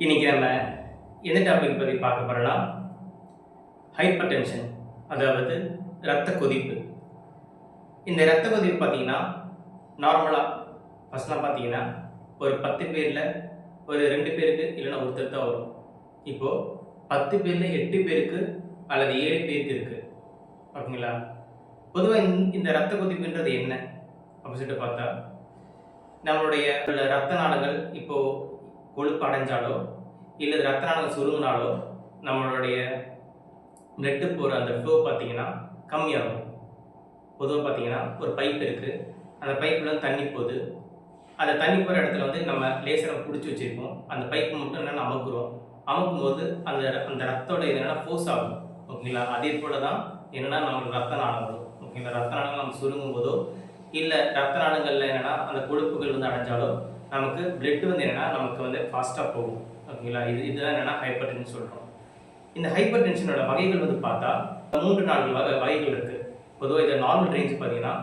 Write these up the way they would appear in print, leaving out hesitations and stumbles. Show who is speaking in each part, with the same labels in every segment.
Speaker 1: இன்னைக்கு நம்ம எந்த டாபிக் பற்றி பார்க்க போறோம்னா ஹைப்பர் டென்ஷன், அதாவது இரத்த கொதிப்பு. இந்த இரத்த கொதிப்பு பார்த்தீங்கன்னா நார்மலாக ஃபர்ஸ்ட்லாம் பார்த்தீங்கன்னா ஒரு 10 பேரில் ஒரு 2 பேருக்கு இல்லைன்னா ஒருத்தர் தான் வரும். இப்போது 10 பேரில் 8 பேருக்கு அல்லது 7 பேருக்கு இருக்குது. ஓகேங்களா? பொதுவாக இந்த இரத்த கொதிப்புன்றது என்ன அப்படின்னு சொல்லிட்டு பார்த்தா, நம்மளுடைய ரத்த நாளங்கள் இப்போது கொழுப்பு அடைஞ்சாலோ இல்லை ரத்த நாளங்கள் சுருங்கினாலோ நம்மளுடைய பிளட்டு போகிற அந்த ஃப்ளோ பார்த்தீங்கன்னா கம்மியாகும். பொதுவாக பார்த்தீங்கன்னா ஒரு பைப் இருக்குது, அந்த பைப்பில் தண்ணி போகுது. அந்த தண்ணி போகிற இடத்துல வந்து நம்ம லேசரை பிடிச்சி வச்சுருக்கோம். அந்த பைப்பு மட்டும் என்னென்னா அமுக்குறோம். அமுக்கும் போது அந்த அந்த ரத்தோட இது என்னென்னா ஃபோர்ஸ் ஆகும். ஓகேங்களா? அதே போல் தான் என்னென்னா நம்மளுக்கு ரத்த நாளங்கள். ஓகேங்களா? ரத்த நாளங்கள் நம்ம சுருங்கும் போதோ இல்லை ரத்த நாளங்களில் என்னென்னா அந்த கொழுப்புகள் வந்து அடைஞ்சாலோ நமக்கு பிளட் வந்து என்னென்னா நமக்கு வந்து ஃபாஸ்ட்டாக போகும். ஓகேங்களா? இதுதான் என்னென்னா ஹைப்பர் டென்ஷன் சொல்கிறோம். இந்த ஹைப்பர் டென்ஷனோட வகைகள் வந்து பார்த்தா 3-4 வகைகள் இருக்குது. பொதுவாக இதை நார்மல் ரேஞ்ச் பார்த்தீங்கன்னா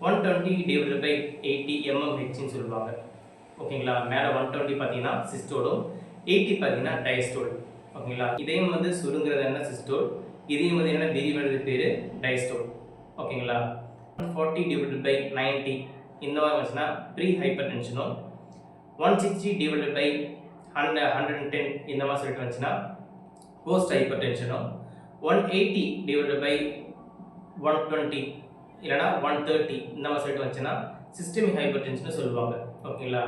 Speaker 1: 120/80 mmHன்னு சொல்லுவாங்க. ஓகேங்களா? மேலே 120 பார்த்தீங்கன்னா சிஸ்டோலும், 80 பார்த்தீங்கன்னா டைஸ்டோல். ஓகேங்களா? இதயம் வந்து சுருங்கிறது என்ன சிஸ்டோல், இதயம் வந்து என்ன விரிவடைறது பேர் டைஸ்டோல். ஓகேங்களா? 140/90 இந்த மாதிரி வந்துச்சுன்னா ப்ரீ ஹைப்பர் டென்ஷனும், 160/110 இந்த மாதிரி சொல்லிட்டு வந்துச்சுன்னா போஸ்ட் ஹைப்பர் டென்ஷனும், 180/120 இல்லைனா 130 இந்த மாதிரி சொல்லிட்டு வந்துச்சுன்னா சிஸ்டமிக் ஹைப்பர் டென்ஷன் சொல்லுவாங்க. ஓகேங்களா?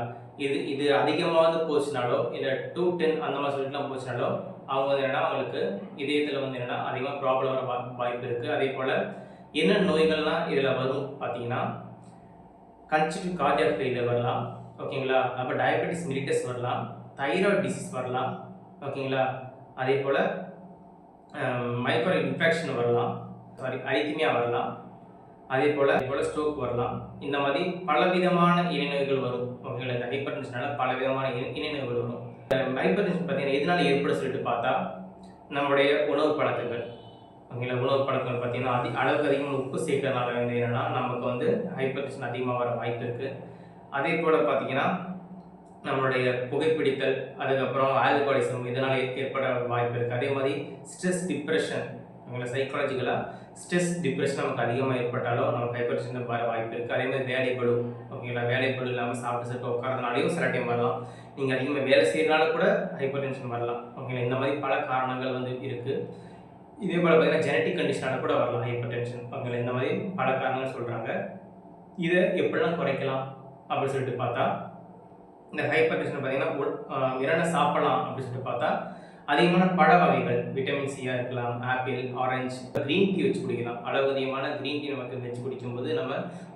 Speaker 1: இது அதிகமாக போச்சுனாலோ இல்லை 210 அந்த மாதிரி சொல்லிட்டுலாம் போச்சுனாலோ அவங்க வந்து என்னென்னா அவங்களுக்கு இதயத்தில் வந்து என்னென்னா அதிகமாக ப்ராப்ளம் வர வாய்ப்பு இருக்குது. அதே போல் என்ன நோய்கள்லாம் இதில் வரும் பார்த்தீங்கன்னா கன்ஜெஸ்டிவ் கார்டியாக் ஃபெயிலியர் வரலாம். ஓகேங்களா? அப்போ டயபெட்டிஸ் மிலிட்டஸ் வரலாம், தைராய்டு டிசீஸ் வரலாம். ஓகேங்களா? அதே போல் மைக்ரோ இன்ஃபெக்ஷன் வரலாம், அரித்மியா வரலாம். அதே போல் ஸ்ட்ரோக் வரலாம். இந்த மாதிரி பலவிதமான இணைநோய்கள் வரும். ஓகேங்களா? இந்த ஹைப்பர் டென்ஷனால் பலவிதமான இணைநோய்கள் வரும். ஹைப்பர் டென்ஷன் பார்த்தீங்கன்னா எதனால் ஏற்பட சொல்லிட்டு பார்த்தா நம்மளுடைய உணவு பழக்கங்கள். ஓகேங்களா? உணவு பழக்கங்கள் பார்த்தீங்கன்னா அளவுக்கு அதிகமாக உப்பு சேர்க்கறதுனால வந்து என்னென்னா நமக்கு வந்து ஹைப்பர் டென்ஷன் அதிகமாக வர வாய்ப்பு இருக்குது. அதே போல் பார்த்தீங்கன்னா நம்மளுடைய புகைப்பிடித்தல், அதுக்கப்புறம் ஆல்கஹாலிசம் இதனால் ஏற்பட வாய்ப்பு இருக்குது. அதே மாதிரி ஸ்ட்ரெஸ், டிப்ரெஷன், ஓகேங்களா? சைக்காலஜிக்கலாக ஸ்ட்ரெஸ், டிப்ரெஷன் நமக்கு அதிகமாக ஏற்பட்டாலும் நமக்கு ஹைப்பர் டென்ஷன் வர வாய்ப்பு இருக்குது. அதே மாதிரி வேலைப்பளு, ஓகேங்களா? வேலைப்பளு இல்லாமல் சாப்பிட்டு உட்காரதுனாலையும் சில டைம் வரலாம். நீங்கள் அதிகமாக வேலை செய்கிறதுனால கூட ஹைப்பர் டென்ஷன் வரலாம். ஓகேங்களா? இந்த மாதிரி பல காரணங்கள் வந்து இருக்குது. இதே போல் பார்த்தீங்கன்னா ஜெனட்டிக் கண்டிஷனால கூட வரலாம் ஹைப்பர் டென்ஷன். ஓகேங்களா? இந்த மாதிரி பல காரணங்கள் சொல்கிறாங்க. இதை எப்படிலாம் குறைக்கலாம் அப்படின்னு சொல்லிட்டு பார்த்தா, இந்த ஹைப்பர் டென்ஷன் பார்த்தீங்கன்னா என்னென்ன சாப்பிடலாம் அப்படின்னு சொல்லிட்டு பார்த்தா அதிகமான பழ வகைகள், விட்டமின் சியாக இருக்கலாம், ஆப்பிள், ஆரஞ்சு, க்ரீன் டீ வச்சு குடிக்கலாம். அளவு அதிகமான க்ரீன் டீ நமக்கு வச்சு குடிக்கும்போது நம்ம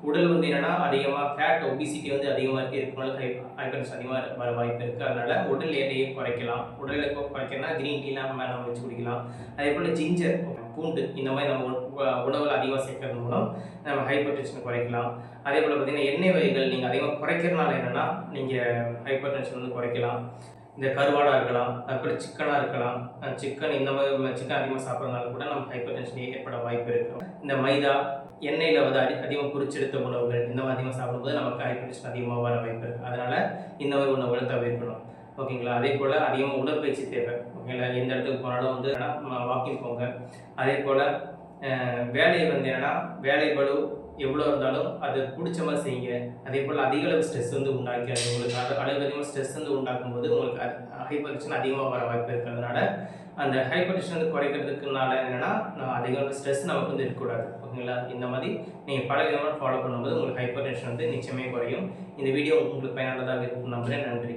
Speaker 1: உடல் வந்து என்னென்னா அதிகமாக ஃபேட், ஒபிசிட்டி வந்து அதிகமாக இருக்கிறதுனால ஹைப்பர் டென்ஷன் அதிகமாக வர வாய்ப்பு இருக்குது. அதனால் உடல் எடையை குறைக்கலாம். உடல் எடை குறைக்கணும்னா க்ரீன் டீலாம் நம்ம வச்சு குடிக்கலாம். அதே போல் ஜிஞ்சர், பூண்டு இந்த மாதிரி நம்ம உணவில் அதிகமாக சேர்க்கறது மூலம் நம்ம ஹைப்பர் டென்ஷனை குறைக்கலாம். அதே போல் பார்த்திங்கன்னா எண்ணெய் வகைகள் நீங்கள் அதிகமாக குறைக்கிறதுனால என்னென்னா நீங்கள் ஹைப்பர் டென்ஷன் வந்து குறைக்கலாம். இந்த கருவாடாக இருக்கலாம், அதுக்கப்புறம் சிக்கனாக இருக்கலாம். சிக்கன் இந்த மாதிரி சிக்கன் அதிகமாக சாப்பிட்றதுனால கூட நமக்கு ஹைப்பர் டென்ஷன் ஏற்பட வாய்ப்பு இருக்கும். இந்த மைதா, எண்ணெயில் வந்து அதிகமாக பொரிச்செடுத்த உணவுகள் இந்த மாதிரி அதிகமாக சாப்பிடும்போது நமக்கு ஹைப்பர் டென்ஷன் அதிகமாக வர வாய்ப்பு இருக்குது. அதனால் இந்த மாதிரி உணவுகளை தவிர்க்கணும். ஓகேங்களா? அதே போல் அதிகமாக உடற்பயிற்சி தேவை. ஓகேங்களா? எந்த இடத்துக்கு போனாலும் வந்து வாக்கிங் போங்க. அதே போல் வேலை வந்து என்னென்னா வேலைப்பளு எவ்வளோ இருந்தாலும் அது பிடிச்ச மாதிரி செய்யுங்க. அதே போல் அதிக அளவு ஸ்ட்ரெஸ் வந்து உண்டாக்காது. உங்களுக்கு அளவு அதிகமாக ஸ்ட்ரெஸ் வந்து உண்டாக்கும் போது உங்களுக்கு ஹைப்பர் டென்ஷன் அதிகமாக வர வாய்ப்பு இருக்கிறதுனால அந்த ஹைப்பர் டென்ஷன் வந்து குறைக்கிறதுக்குனால என்னென்னா அதிகமாக ஸ்ட்ரெஸ் நமக்கு வந்து இருக்கக்கூடாது. ஓகேங்களா? இந்த மாதிரி நீங்கள் பல விதமாக ஃபாலோ பண்ணும்போது உங்களுக்கு ஹைப்பர் டென்ஷன் வந்து நிச்சயமே குறையும். இந்த வீடியோ உங்களுக்கு பயனுள்ளதாக இருக்கும் நம்புகிறேன். நன்றி.